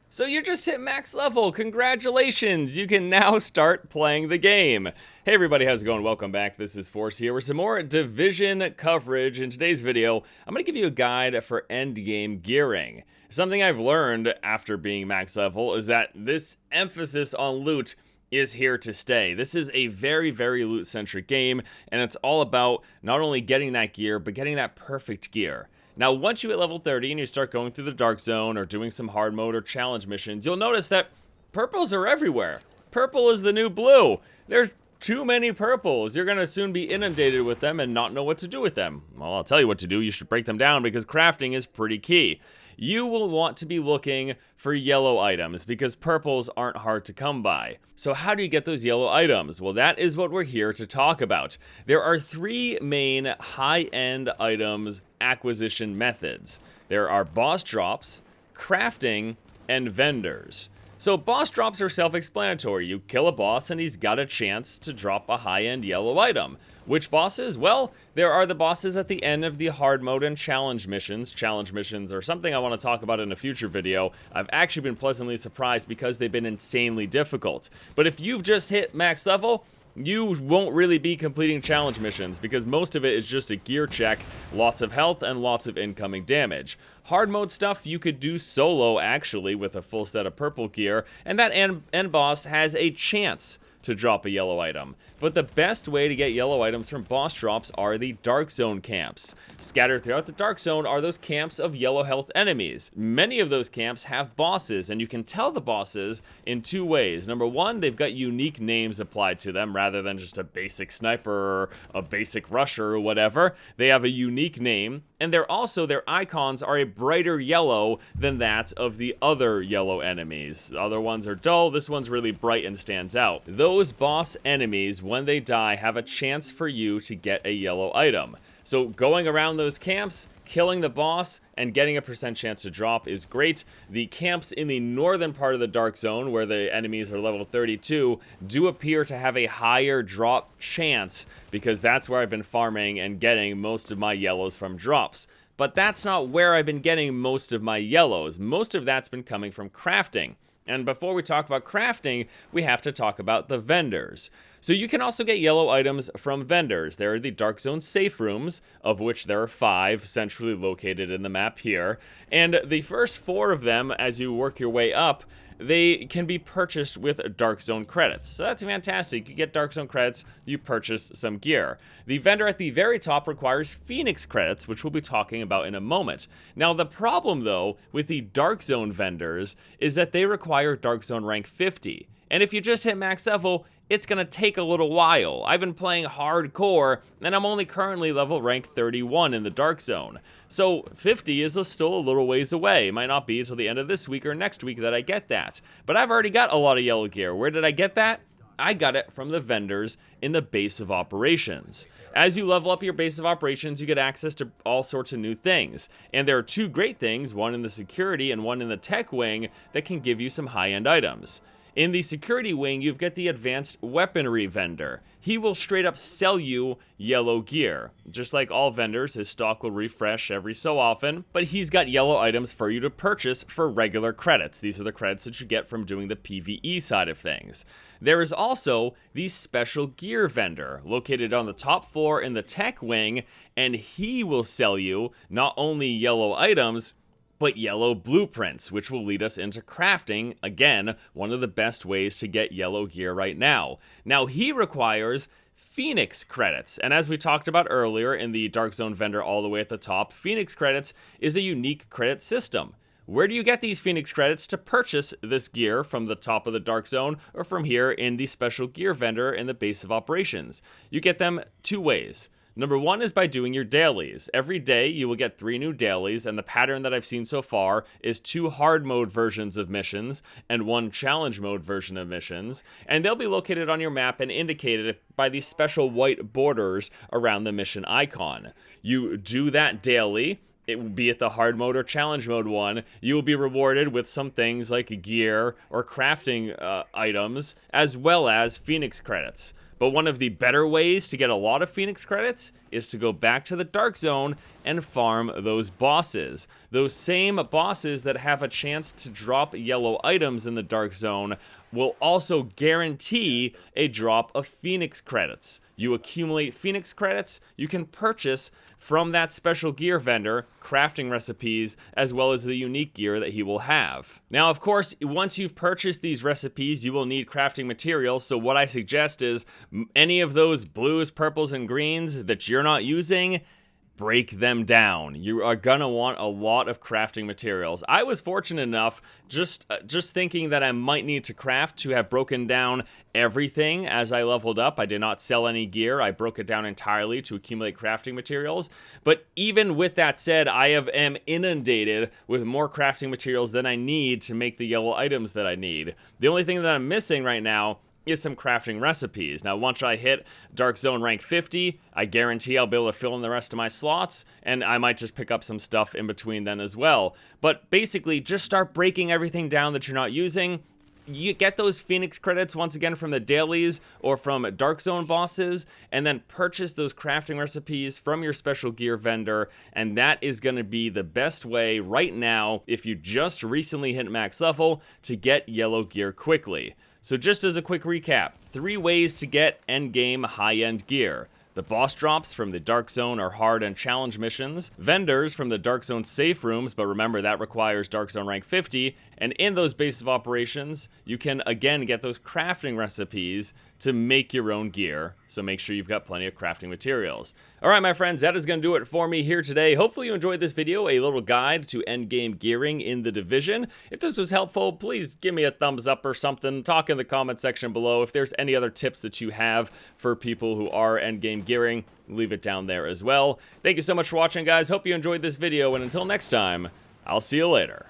So you just hit max level. Congratulations. You can now start playing the game. Hey everybody, how's it going? Welcome back. This is Force here with some more Division coverage. In today's video, I'm going to give you a guide for endgame gearing. Something I've learned after being max level is that this emphasis on loot is here to stay. This is a very, very loot-centric game, and it's all about not only getting that gear, but getting that perfect gear. Now, once you hit level 30 and you start going through the Dark Zone or doing some hard mode or challenge missions, you'll notice that purples are everywhere. Purple is the new blue. There's too many purples. You're going to soon be inundated with them and not know what to do with them. Well, I'll tell you what to do. You should break them down because crafting is pretty key. You will want to be looking for yellow items because purples aren't hard to come by. So how do you get those yellow items? Well, that is what we're here to talk about. There are three main high-end items acquisition methods. There are boss drops, crafting, and vendors. So boss drops are self-explanatory. You kill a boss and he's got a chance to drop a high-end yellow item. Which bosses? Well, there are the bosses at the end of the hard mode and challenge missions. Challenge missions are something I want to talk about in a future video. I've actually been pleasantly surprised because they've been insanely difficult. But if you've just hit max level, you won't really be completing challenge missions because most of it is just a gear check, lots of health, and lots of incoming damage. Hard mode stuff you could do solo actually with a full set of purple gear, and that end boss has a chance to drop a yellow item. But the best way to get yellow items from boss drops are the Dark Zone camps. Scattered throughout the Dark Zone are those camps of yellow health enemies. Many of those camps have bosses, and you can tell the bosses in two ways. Number one, they've got unique names applied to them rather than just a basic sniper or a basic rusher or whatever. They have a unique name, and their icons are a brighter yellow than that of the other yellow enemies. The other ones are dull, this one's really bright and stands out. Those boss enemies, when they die, have a chance for you to get a yellow item. So going around those camps, killing the boss, and getting a percent chance to drop is great. The camps in the northern part of the Dark Zone, where the enemies are level 32, do appear to have a higher drop chance, because that's where I've been farming and getting most of my yellows from drops. But that's not where I've been getting most of my yellows. Most of that's been coming from crafting. And before we talk about crafting, we have to talk about the vendors. So you can also get yellow items from vendors. There are the Dark Zone safe rooms, of which there are 5 centrally located in the map here. And the first 4 of them, as you work your way up, they can be purchased with Dark Zone credits. So that's fantastic. You get Dark Zone credits, you purchase some gear. The vendor at the very top requires Phoenix credits, which we'll be talking about in a moment. Now, the problem, though, with the Dark Zone vendors is that they require Dark Zone rank 50. And if you just hit max level, it's going to take a little while. I've been playing hardcore, and I'm only currently level rank 31 in the Dark Zone. So 50 is still a little ways away. It might not be until the end of this week or next week that I get that. But I've already got a lot of yellow gear. Where did I get that? I got it from the vendors in the base of operations. As you level up your base of operations, you get access to all sorts of new things. And there are 2 great things, one in the security and one in the tech wing, that can give you some high-end items. In the security wing, you've got the advanced weaponry vendor. He will straight up sell you yellow gear. Just like all vendors, his stock will refresh every so often, but he's got yellow items for you to purchase for regular credits. These are the credits that you get from doing the PvE side of things. There is also the special gear vendor, located on the top floor in the tech wing, and he will sell you not only yellow items, but yellow blueprints, which will lead us into crafting, again, one of the best ways to get yellow gear right now. Now, he requires Phoenix credits, and as we talked about earlier in the Dark Zone vendor all the way at the top, Phoenix credits is a unique credit system. Where do you get these Phoenix credits to purchase this gear from the top of the Dark Zone or from here in the special gear vendor in the base of operations? You get them 2 ways. Number 1 is by doing your dailies. Every day you will get 3 new dailies, and the pattern that I've seen so far is 2 hard mode versions of missions and 1 challenge mode version of missions, and they'll be located on your map and indicated by these special white borders around the mission icon. You do that daily. It will be at the hard mode or challenge mode one. You will be rewarded with some things like gear or crafting items, as well as Phoenix credits. But one of the better ways to get a lot of Phoenix credits is to go back to the Dark Zone and farm those bosses. Those same bosses that have a chance to drop yellow items in the Dark Zone will also guarantee a drop of Phoenix credits. You accumulate Phoenix credits, you can purchase from that special gear vendor crafting recipes as well as the unique gear that he will have. Now, of course, once you've purchased these recipes, you will need crafting materials, so what I suggest is any of those blues, purples, and greens that you're not using, break them down. You are gonna want a lot of crafting materials. I was fortunate enough, just thinking that I might need to craft, to have broken down everything as I leveled up. I did not sell any gear. I broke it down entirely to accumulate crafting materials. But even with that said, I am inundated with more crafting materials than I need to make the yellow items that I need. The only thing that I'm missing right now is some crafting recipes. Now, once I hit Dark Zone rank 50, I guarantee I'll be able to fill in the rest of my slots, and I might just pick up some stuff in between then as well. But basically, just start breaking everything down that you're not using. You get those Phoenix credits once again from the dailies or from Dark Zone bosses, and then purchase those crafting recipes from your special gear vendor, and that is going to be the best way right now if you just recently hit max level to get yellow gear quickly. So just as a quick recap, 3 ways to get endgame high-end gear. The boss drops from the Dark Zone are hard and challenge missions, vendors from the Dark Zone safe rooms, but remember that requires Dark Zone rank 50, and in those base of operations, you can again get those crafting recipes to make your own gear, so make sure you've got plenty of crafting materials. Alright my friends, that is going to do it for me here today. Hopefully you enjoyed this video, a little guide to endgame gearing in the Division. If this was helpful, please give me a thumbs up or something. Talk in the comment section below. If there's any other tips that you have for people who are endgame gearing, leave it down there as well. Thank you so much for watching, guys. Hope you enjoyed this video, and until next time, I'll see you later.